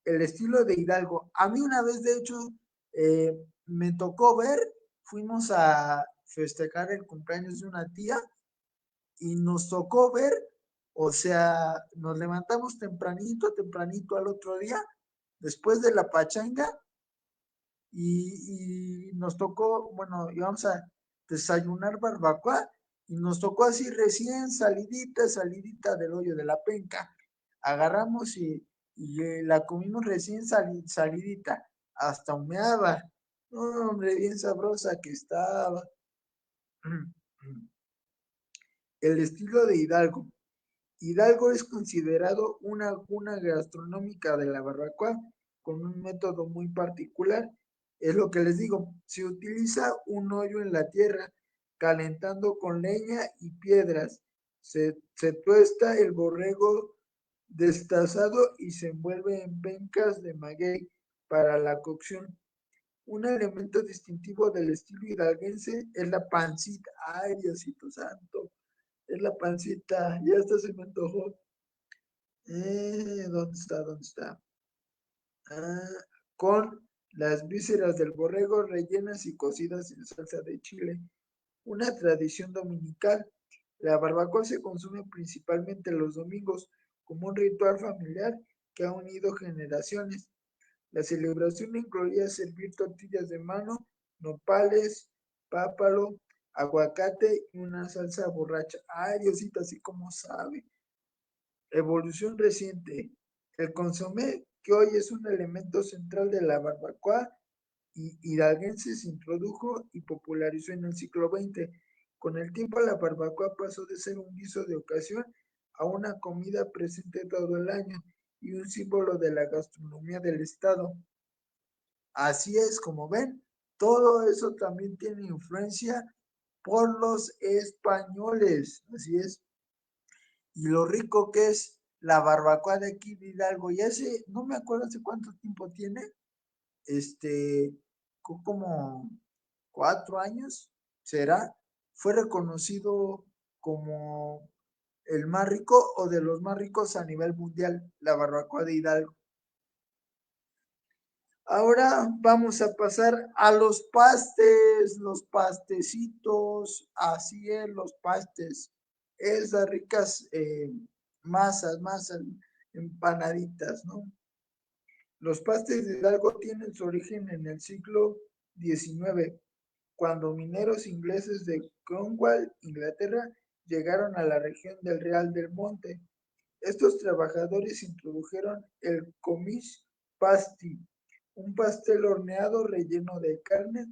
El estilo de Hidalgo. A mí una vez, de hecho, me tocó ver, fuimos a festejar el cumpleaños de una tía y nos tocó ver, o sea, nos levantamos tempranito al otro día, después de la pachanga, y nos tocó, bueno, íbamos a desayunar barbacoa, y nos tocó así recién salidita del hoyo de la penca. Agarramos y la comimos recién salidita, hasta humeaba. No, hombre, bien sabrosa que estaba. El estilo de Hidalgo. Hidalgo es considerado una cuna gastronómica de la barbacoa con un método muy particular. Es lo que les digo, se utiliza un hoyo en la tierra, calentando con leña y piedras. Se tuesta el borrego destazado y se envuelve en pencas de maguey para la cocción. Un elemento distintivo del estilo hidalguense es la pancita. Ay, Diosito santo, es la pancita. Ya hasta se me antojó. ¿Dónde está? ¿Dónde está? Ah, con las vísceras del borrego rellenas y cocidas en salsa de chile. Una tradición dominical. La barbacoa se consume principalmente los domingos como un ritual familiar que ha unido generaciones. La celebración incluía servir tortillas de mano, nopales, pápalo, aguacate y una salsa borracha. Ay, Diosito, así como sabe. Evolución reciente. El consomé, que hoy es un elemento central de la barbacoa hidalguense, se introdujo y popularizó en el siglo XX. Con el tiempo, la barbacoa pasó de ser un guiso de ocasión a una comida presente todo el año y un símbolo de la gastronomía del estado. Así es, como ven, todo eso también tiene influencia por los españoles. Así es. Y lo rico que es la barbacoa de aquí de Hidalgo. Y hace, no me acuerdo hace cuánto tiempo tiene, como 4 años, será, fue reconocido como el más rico o de los más ricos a nivel mundial, la barbacoa de Hidalgo. Ahora vamos a pasar a los pastecitos, así es, los pastes, esas ricas masas empanaditas, ¿no? Los pastes de Hidalgo tienen su origen en el siglo XIX, cuando mineros ingleses de Cornwall, Inglaterra, llegaron a la región del Real del Monte. Estos trabajadores introdujeron el comish pasty, un pastel horneado relleno de carne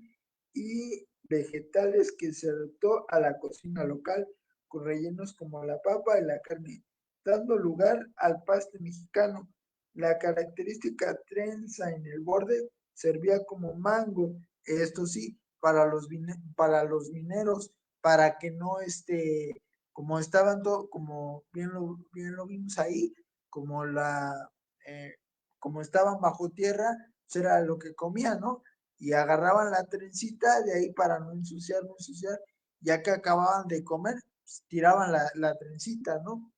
y vegetales que se adaptó a la cocina local con rellenos como la papa y la carne, dando lugar al pastel mexicano. La característica trenza en el borde servía como mango, esto sí, para los mineros, para que no como estaban todo, como bien lo vimos ahí, como eh, como estaban bajo tierra, pues era lo que comían, ¿no? Y agarraban la trencita de ahí para no ensuciar, no ensuciar, ya que acababan de comer, pues, tiraban la trencita, ¿no?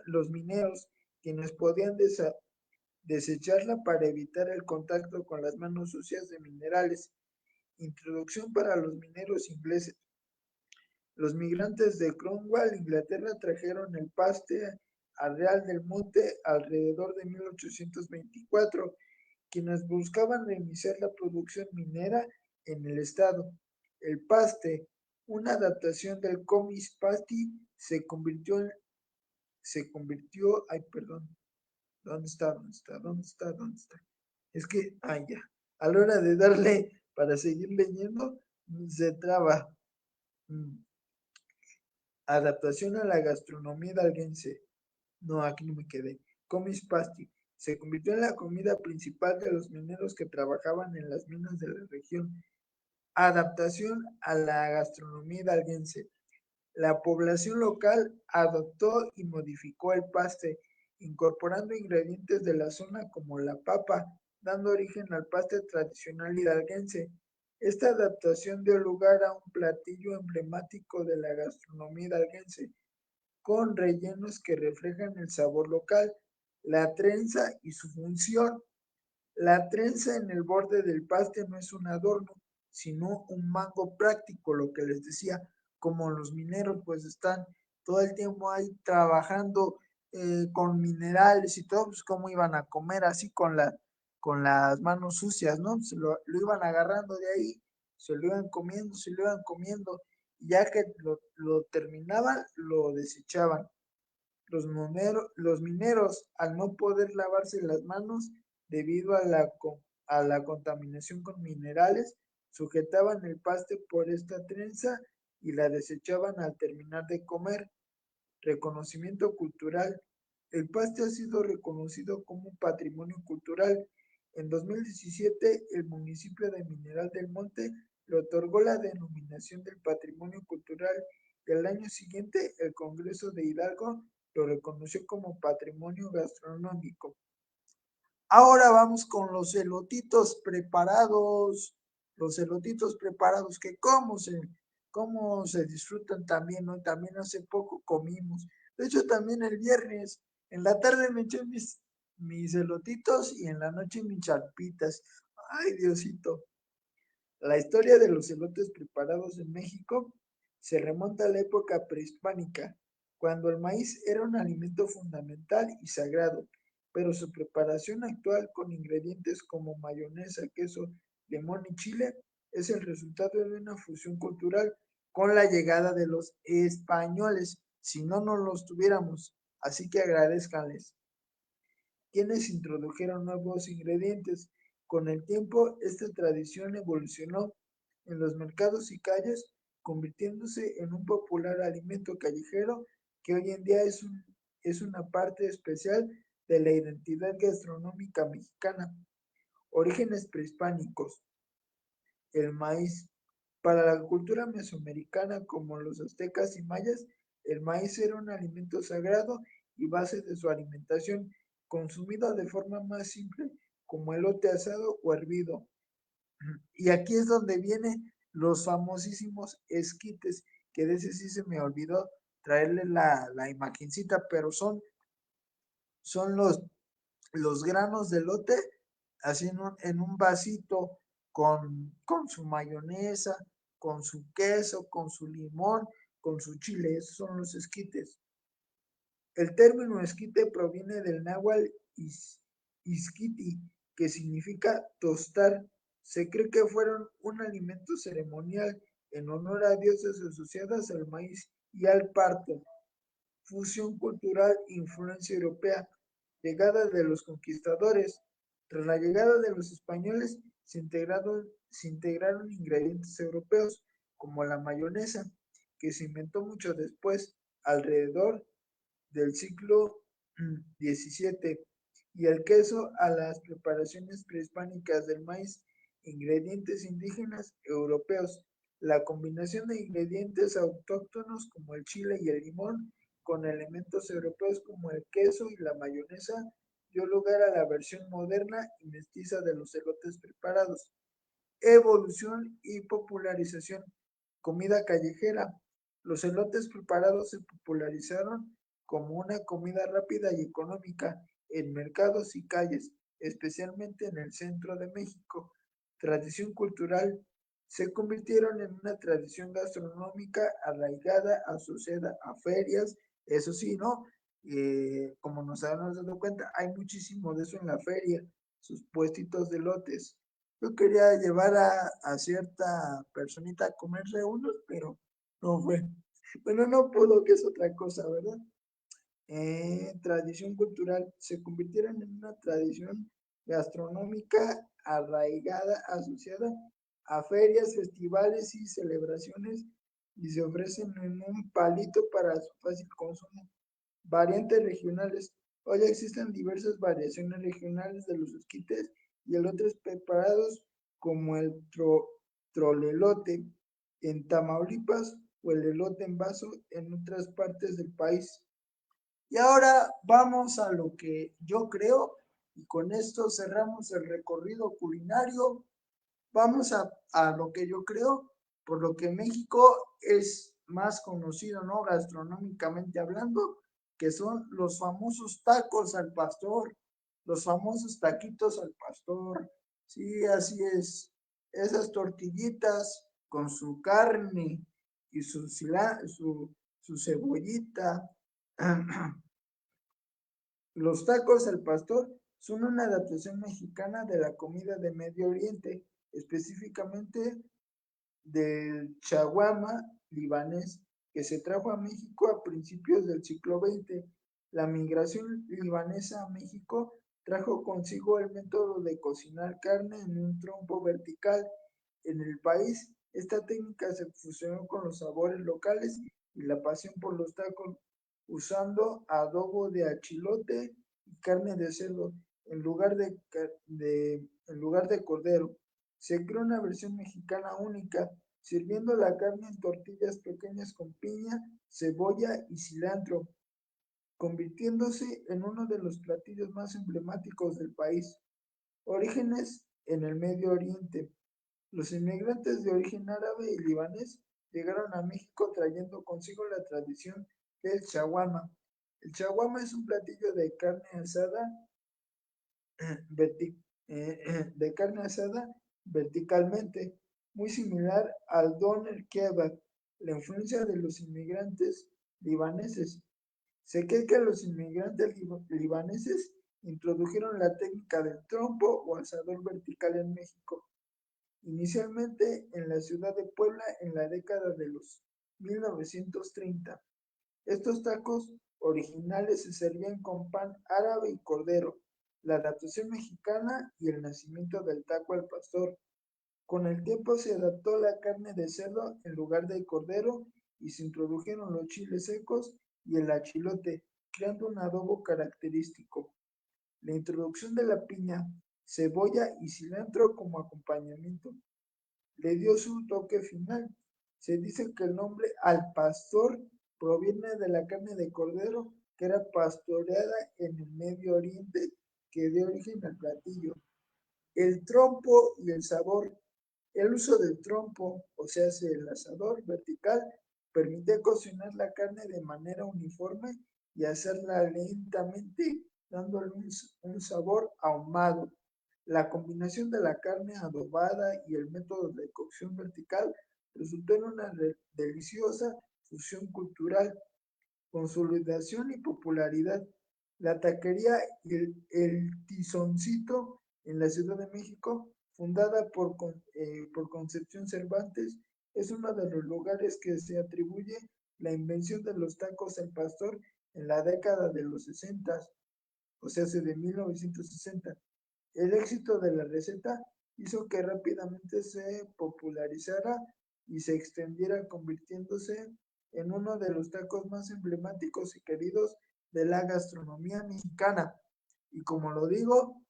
Los mineros, quienes podían desecharla para evitar el contacto con las manos sucias de minerales. Introducción para los mineros ingleses. Los migrantes de Cromwell, Inglaterra, trajeron el paste a Real del Monte alrededor de 1824, quienes buscaban reiniciar la producción minera en el estado. El paste, una adaptación del Comics Pasty, ay, perdón, ¿dónde está? ¿Dónde está? ¿Dónde está? ¿Dónde está? Es que, ya, a la hora de darle para seguir leyendo, se traba. Mm, Adaptación a la gastronomía hidalguense. No, aquí no me quedé. Comis Pasti. Se convirtió en la comida principal de los mineros que trabajaban en las minas de la región. Adaptación a la gastronomía hidalguense. La población local adoptó y modificó el paste, incorporando ingredientes de la zona como la papa, dando origen al paste tradicional hidalguense. Esta adaptación dio lugar a un platillo emblemático de la gastronomía hidalguense, con rellenos que reflejan el sabor local, la trenza y su función. La trenza en el borde del paste no es un adorno, sino un mango práctico, lo que les decía, como los mineros pues están todo el tiempo ahí trabajando con minerales y todo, pues cómo iban a comer así con las manos sucias, ¿no? Se lo iban agarrando de ahí, se lo iban comiendo, se lo iban comiendo, y ya que lo terminaban, lo desechaban. Los mineros, al no poder lavarse las manos debido a la contaminación con minerales, sujetaban el paste por esta trenza y la desechaban al terminar de comer. Reconocimiento cultural. El paste ha sido reconocido como patrimonio cultural. En 2017, el municipio de Mineral del Monte le otorgó la denominación del patrimonio cultural y al año siguiente el Congreso de Hidalgo lo reconoció como patrimonio gastronómico. Ahora vamos con los elotitos preparados. Los elotitos preparados que cómo se disfrutan también, ¿no? También hace poco comimos. De hecho, también el viernes, en la tarde me eché mis elotitos y en la noche mis charpitas. Ay, Diosito. La historia de los elotes preparados en México se remonta a la época prehispánica, cuando el maíz era un alimento fundamental y sagrado, pero su preparación actual con ingredientes como mayonesa, queso, limón y chile es el resultado de una fusión cultural con la llegada de los españoles. Si no, no los tuviéramos. Así que agradezcanles quienes introdujeron nuevos ingredientes. Con el tiempo, esta tradición evolucionó en los mercados y calles, convirtiéndose en un popular alimento callejero que hoy en día es una parte especial de la identidad gastronómica mexicana. Orígenes prehispánicos. El maíz. Para la cultura mesoamericana como los aztecas y mayas, el maíz era un alimento sagrado y base de su alimentación, consumido de forma más simple como elote asado o hervido. Y aquí es donde vienen los famosísimos esquites, que de ese sí se me olvidó traerle la imagencita, pero son los granos de elote así en un vasito con su mayonesa, con su queso, con su limón, con su chile. Esos son los esquites. El término esquite proviene del náhuatl isquiti, que significa tostar. Se cree que fueron un alimento ceremonial en honor a dioses asociadas al maíz y al parto. Fusión cultural, influencia europea, llegada de los conquistadores. Tras la llegada de los españoles se integraron ingredientes europeos como la mayonesa, que se inventó mucho después, alrededor del siglo XVII, y el queso a las preparaciones prehispánicas del maíz, ingredientes indígenas europeos. La combinación de ingredientes autóctonos como el chile y el limón con elementos europeos como el queso y la mayonesa dio lugar a la versión moderna y mestiza de los elotes preparados. Evolución y popularización. Comida callejera. Los elotes preparados se popularizaron como una comida rápida y económica en mercados y calles, especialmente en el centro de México. Tradición cultural. Se convirtieron en una tradición gastronómica arraigada, asociada a ferias. Eso sí, ¿no? Como nos hemos dado cuenta, hay muchísimo de eso en la feria, sus puestitos de elotes. Yo quería llevar a cierta personita a comerse unos, pero no fue. Bueno, no pudo, que es otra cosa, ¿verdad? Tradición cultural. Se convirtieron en una tradición gastronómica arraigada, asociada a ferias, festivales y celebraciones y se ofrecen en un palito para su fácil consumo. Variantes regionales. Hoy existen diversas variaciones regionales de los esquites y elotes preparados como el trolelote en Tamaulipas o el elote en vaso en otras partes del país. Y ahora vamos a lo que yo creo, y con esto cerramos el recorrido culinario. Vamos a lo que yo creo, por lo que México es más conocido, ¿no? Gastronómicamente hablando, que son los famosos tacos al pastor, los famosos taquitos al pastor. Sí, así es. Esas tortillitas con su carne y su cebollita. Los tacos al pastor son una adaptación mexicana de la comida de Medio Oriente, específicamente del shawarma libanés, que se trajo a México a principios del siglo XX. La migración libanesa a México trajo consigo el método de cocinar carne en un trompo vertical. En el país, esta técnica se fusionó con los sabores locales y la pasión por los tacos, usando adobo de achilote y carne de cerdo en lugar de cordero. Se creó una versión mexicana única, sirviendo la carne en tortillas pequeñas con piña, cebolla y cilantro, convirtiéndose en uno de los platillos más emblemáticos del país. Orígenes en el Medio Oriente. Los inmigrantes de origen árabe y libanés llegaron a México trayendo consigo la tradición del shawarma. El shawarma es un platillo de carne asada verticalmente, muy similar al doner kebab. La influencia de los inmigrantes libaneses. Se cree que los inmigrantes libaneses introdujeron la técnica del trompo o asador vertical en México, inicialmente en la ciudad de Puebla en la década de los 1930. Estos tacos originales se servían con pan árabe y cordero, la adaptación mexicana y el nacimiento del taco al pastor. Con el tiempo se adaptó la carne de cerdo en lugar de cordero y se introdujeron los chiles secos y el achilote, creando un adobo característico. La introducción de la piña, cebolla y cilantro como acompañamiento le dio su toque final. Se dice que el nombre al pastor proviene de la carne de cordero que era pastoreada en el Medio Oriente, que dio origen al platillo. El trompo y el sabor. El uso del trompo, o sea, el asador vertical, permite cocinar la carne de manera uniforme y hacerla lentamente, dándole un sabor ahumado. La combinación de la carne adobada y el método de cocción vertical resultó en una deliciosa fusión cultural, consolidación y popularidad. La taquería el Tizoncito en la Ciudad de México, fundada por Concepción Cervantes, es uno de los lugares que se atribuye la invención de los tacos al pastor en la década de los 60, o sea, de 1960. El éxito de la receta hizo que rápidamente se popularizara y se extendiera, convirtiéndose en uno de los tacos más emblemáticos y queridos de la gastronomía mexicana. Y como lo digo,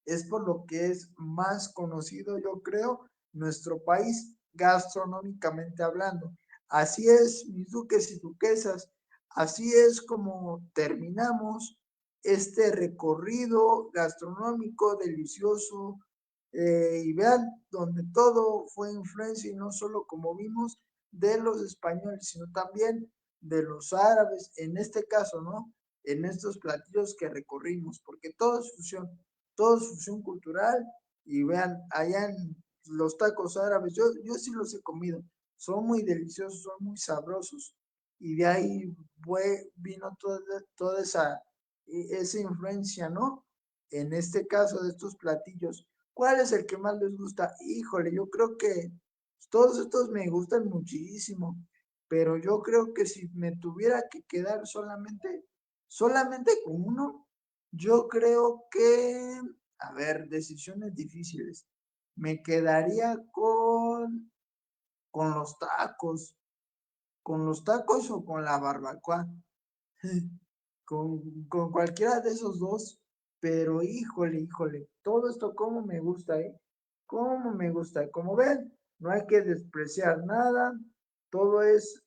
es por lo que es más conocido, yo creo, nuestro país gastronómicamente hablando. Así es, mis duques y duquesas, así es como terminamos este recorrido gastronómico delicioso, y vean donde todo fue influencia y no solo como vimos de los españoles, sino también de los árabes, en este caso, ¿no? En estos platillos que recorrimos, porque todo es fusión cultural. Y vean, allá en los tacos árabes, yo sí los he comido, son muy deliciosos, son muy sabrosos, y de ahí vino toda esa influencia, ¿no? En este caso de estos platillos. ¿Cuál es el que más les gusta? Híjole, yo creo que todos estos me gustan muchísimo, pero yo creo que si me tuviera que quedar solamente con uno, yo creo que, a ver, decisiones difíciles. Me quedaría con los tacos, o con la barbacoa. Con cualquiera de esos dos, pero híjole, todo esto como me gusta, ¿eh? Cómo me gusta. Como ven, no hay que despreciar nada, todo es,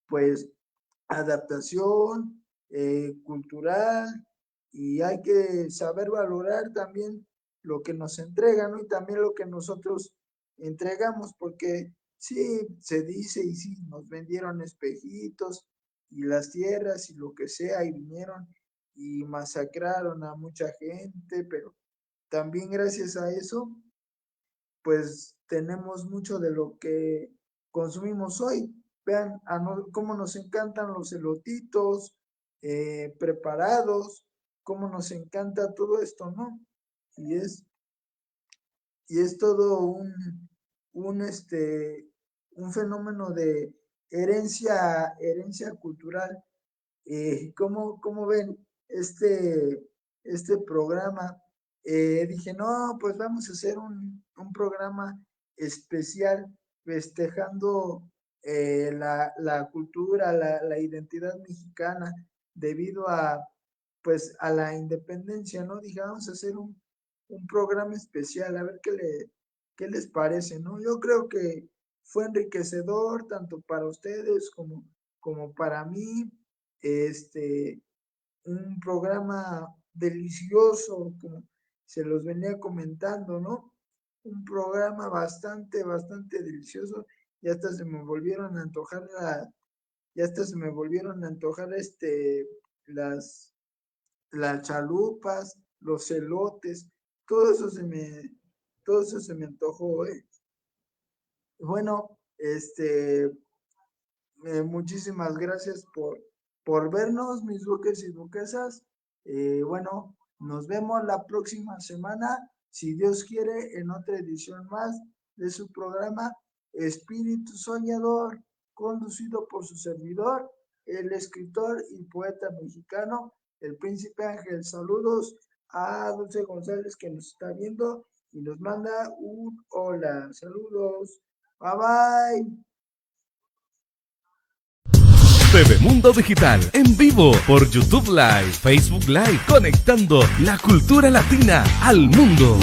pues, adaptación cultural, y hay que saber valorar también lo que nos entregan, ¿no? Y también lo que nosotros entregamos, porque sí, se dice y sí, nos vendieron espejitos y las tierras y lo que sea, y vinieron y masacraron a mucha gente, pero también gracias a eso pues tenemos mucho de lo que consumimos hoy. Vean cómo nos encantan los elotitos preparados, cómo nos encanta todo esto, ¿no? Y es, y es todo un fenómeno de herencia cultural. ¿Cómo ven este programa? Dije, no, pues vamos a hacer un programa especial festejando la cultura, la identidad mexicana debido pues, a la independencia, ¿no? Dije, vamos a hacer un programa especial, a ver qué les parece, ¿no? Yo creo que fue enriquecedor tanto para ustedes como para mí. este, un programa delicioso, como se los venía comentando, ¿no? Un programa bastante delicioso. Ya hasta se me volvieron a antojar ya hasta se me volvieron a antojar las chalupas, los elotes, todo eso se me antojó, ¿eh? Bueno, muchísimas gracias por vernos, mis duques y duquesas. Bueno, nos vemos la próxima semana, si Dios quiere, en otra edición más de su programa Espíritu Soñador, conducido por su servidor, el escritor y poeta mexicano, el Príncipe Ángel. Saludos a Dulce González, que nos está viendo y nos manda un hola. Saludos. Bye bye. TV Mundo Digital, en vivo por YouTube Live, Facebook Live, conectando la cultura latina al mundo.